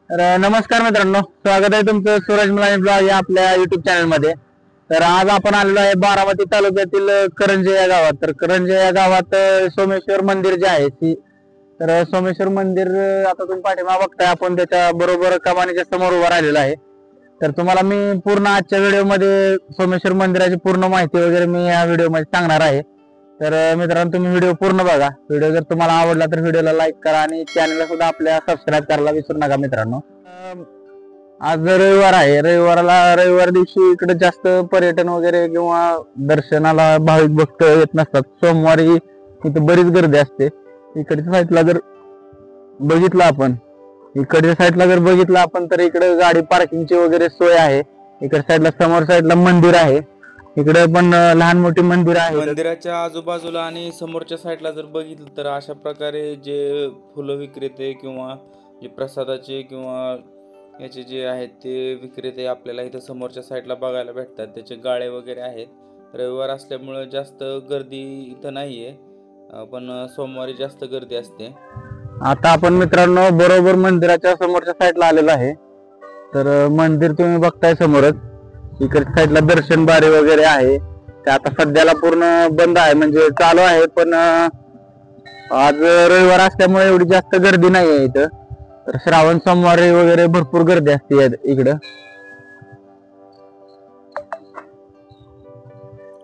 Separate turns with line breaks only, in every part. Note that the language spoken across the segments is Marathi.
तर नमस्कार मित्रांनो, स्वागत आहे तुमचं सूरज मुलानी ब्लॉग या आपल्या युट्यूब चॅनल मध्ये. तर आज आपण आलेलो आहे बारामती तालुक्यातील करंजे या गावात. तर करंजे या गावात सोमेश्वर मंदिर जे आहे तर सोमेश्वर मंदिर आता तुम्ही पाठीमागे बघताय, आपण त्याच्या बरोबर कमानीच्या समोर उभा राहिलेला आहे. तर तुम्हाला मी पूर्ण आजच्या व्हिडिओमध्ये सोमेश्वर मंदिराची पूर्ण माहिती वगैरे मी या व्हिडिओमध्ये सांगणार आहे. तर मित्रांनो, तुम्ही व्हिडिओ पूर्ण बघा. व्हिडिओ जर तुम्हाला आवडला तर व्हिडिओला लाईक करा आणि चॅनलला सुद्धा आपल्या सबस्क्राईब करायला विसरू नका मित्रांनो. आज रविवार आहे. रविवार दिवशी इकडे जास्त पर्यटन वगैरे किंवा दर्शनाला भाविक भक्त येत नसतात. सोमवारी इथे बरीच गर्दी असते. इकडच्या साईडला जर बघितलं आपण इकडच्या साईडला जर बघितलं आपण तर इकडे गाडी पार्किंगची वगैरे सोय आहे. इकडच्या साईडला समोर साईडला मंदिर आहे. इकडे पण लहान मोठी मंदिर आहे.
मंदिराच्या आजूबाजूला आणि समोरच्या साईडला जर बघितलं तर अशा प्रकारे जे फुलं विक्रेते किंवा जे प्रसादाचे किंवा याचे जे आहेत ते विक्रेते आपल्याला इथं समोरच्या साईडला बघायला भेटतात. त्याचे गाळे वगैरे आहेत. रविवार असल्यामुळे जास्त गर्दी इथं नाही आहे, पण सोमवारी जास्त गर्दी असते.
आता आपण मित्रांनो बरोबर मंदिराच्या समोरच्या साईडला आलेलो आहे. तर मंदिर तुम्ही बघताय समोरच. इकडच्या साईडला दर्शन बारी वगैरे आहे. ते आता सध्याला पूर्ण बंद आहे, म्हणजे चालू आहे, पण आज रविवार असल्यामुळे एवढी जास्त गर्दी नाही आहे इथं. तर श्रावण सोमवारी वगैरे भरपूर गर्दी असते इकडं.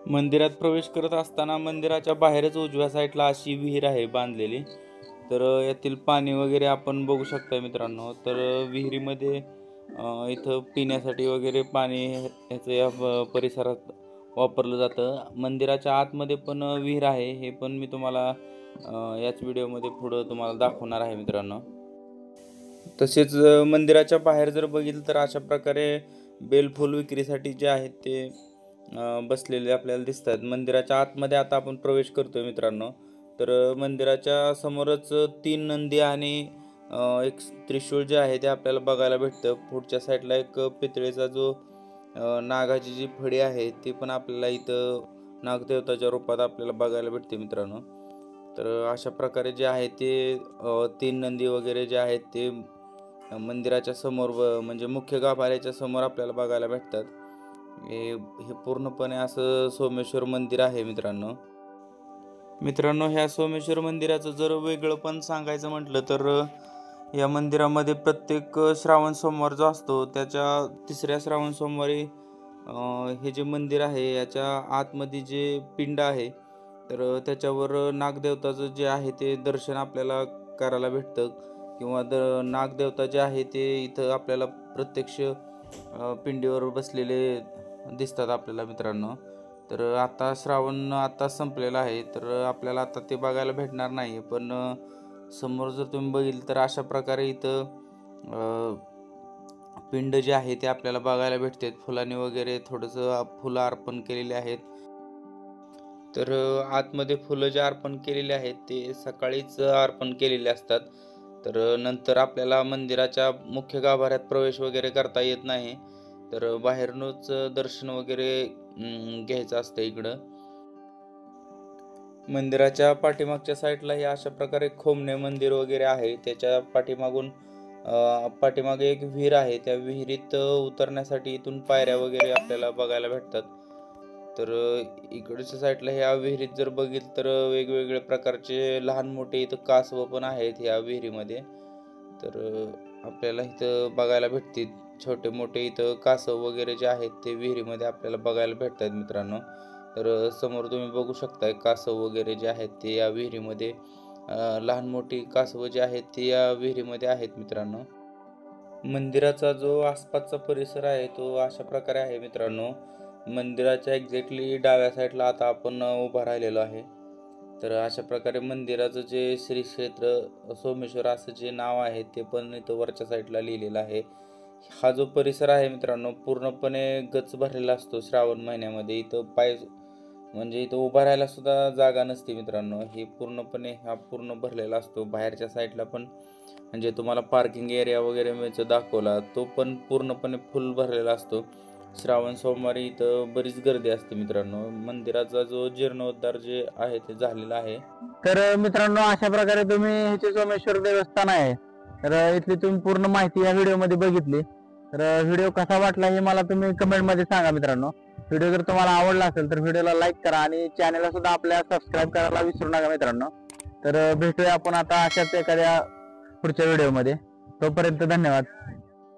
मंदिरात प्रवेश करत असताना मंदिराच्या बाहेरच उजव्या साईडला अशी विहीर आहे बांधलेली. तर यातील पाणी वगैरे आपण बघू शकता मित्रांनो. तर विहिरीमध्ये इथं पिण्यासाठी वगैरे पाणी ह्याचं या परिसरात वापरलं जातं. मंदिराच्या आतमध्ये पण विहीर आहे, हे पण मी तुम्हाला याच व्हिडिओमध्ये पुढं तुम्हाला दाखवणार आहे मित्रांनो. तसेच मंदिराच्या बाहेर जर बघितलं तर अशा प्रकारे बेलफूल विक्रीसाठी जे आहेत ते बसलेले आपल्याला दिसतात. मंदिराच्या आतमध्ये आता आपण प्रवेश करतोय मित्रांनो. तर मंदिराच्या समोरच 3 नंदी आणि एक त्रिशूळ जे आहे ते आपल्याला बघायला भेटतं. पुढच्या साईडला एक पितळेचा जो नागाची जी फडी आहे ती पण आपल्याला इथं नागदेवताच्या रूपात आपल्याला बघायला भेटते मित्रांनो. तर अशा प्रकारे जे आहे ते 3 नंदी वगैरे जे आहेत ते मंदिराच्या समोर म्हणजे मुख्य गाभाऱ्याच्या समोर आपल्याला बघायला भेटतात. हे पूर्णपणे असं सोमेश्वर मंदिर आहे मित्रांनो. ह्या सोमेश्वर मंदिराचं जर वेगळं पण सांगायचं म्हटलं तर या मंदिरामध्ये प्रत्येक श्रावण सोमवार जो असतो त्याच्या 3ऱ्या श्रावण सोमवारी हे जे मंदिर आहे याच्या आतमध्ये जे पिंड आहे तर त्याच्यावर नागदेवताचं जे आहे ते दर्शन आपल्याला करायला भेटतं किंवा नागदेवता जे आहे ते इथं आपल्याला प्रत्यक्ष पिंडीवर बसलेले दिसतात आपल्याला मित्रांनो. तर आता श्रावण आता संपलेला आहे, तर आपल्याला आता ते बघायला भेटणार नाही. पण समोर जर तुम्ही बघितलं तर अशा प्रकारे इथं पिंड जे आहे ते आपल्याला बघायला भेटतात. फुलांनी वगैरे थोडंसं फुलं अर्पण केलेले आहेत. तर आतमध्ये फुलं जे अर्पण केलेले आहेत ते सकाळीच अर्पण केलेले असतात. तर नंतर आपल्याला मंदिराच्या मुख्य गाभाऱ्यात प्रवेश वगैरे करता येत नाही. तर बाहेरूनच दर्शन वगैरे घ्यायचं असतं इकडं. मंदिराच्या पाठीमागच्या साईडला हे अशा प्रकारे खोमणे मंदिर वगैरे आहे. त्याच्या पाठीमागे एक विहीर आहे. त्या विहिरीत उतरण्यासाठी इथून पायऱ्या वगैरे आपल्याला बघायला भेटतात. तर इकडच्या साईडला ह्या विहिरीत जर बघितलं तर वेगवेगळे प्रकारचे लहान मोठे इथं कासव पण आहेत ह्या विहिरीमध्ये. तर आपल्याला इथं बघायला भेटतील छोटे मोठे इथं कासव वगैरे जे आहेत ते विहिरीमध्ये आपल्याला बघायला भेटतात मित्रांनो. तर समोर तुम्ही बघू शकताय कासव वगैरे जे आहेत ते या विहिरीमध्ये लहान मोठी कासव जे आहेत ते या विहिरीमध्ये आहेत मित्रांनो. मंदिराचा जो आसपासचा परिसर आहे तो अशा प्रकारे आहे मित्रांनो. मंदिराच्या एक्झॅक्टली डाव्या साईडला आता आपण उभा राहिलेलो आहे. तर अशा प्रकारे मंदिराचं जे श्री क्षेत्र सोमेश्वर असं जे नाव आहे ते पण इथं वरच्या साईडला लिहिलेलं आहे. हा जो परिसर आहे मित्रांनो पूर्णपणे गच भरलेला असतो श्रावण महिन्यामध्ये. इथं म्हणजे इथं उभा राहायला सुद्धा जागा नसते मित्रांनो. हे पूर्णपणे हा पूर्ण भरलेला असतो. बाहेरच्या साईडला पण म्हणजे तुम्हाला पार्किंग एरिया वगैरे मी दाखवला तो पण पूर्णपणे फुल भरलेला असतो. श्रावण सोमवारी इथं बरीच गर्दी असते मित्रांनो. मंदिराचा जो जीर्णोद्धार जे आहे ते झालेला आहे.
तर मित्रांनो, अशा प्रकारे तुम्ही हे सोमेश्वर देवस्थान आहे तर इथली तुम्ही पूर्ण माहिती या व्हिडिओ मध्ये बघितली. तर व्हिडिओ कसा वाटला हे मला तुम्ही कमेंट मध्ये सांगा मित्रांनो. व्हिडिओ जर तुम्हाला आवडला असेल तर व्हिडिओला लाईक करा आणि चॅनलला सुद्धा आपल्या सबस्क्राईब करायला विसरू नका मित्रांनो. तर भेटूया आपण आता अशाच एखाद्या पुढच्या व्हिडिओ मध्ये. तोपर्यंत धन्यवाद.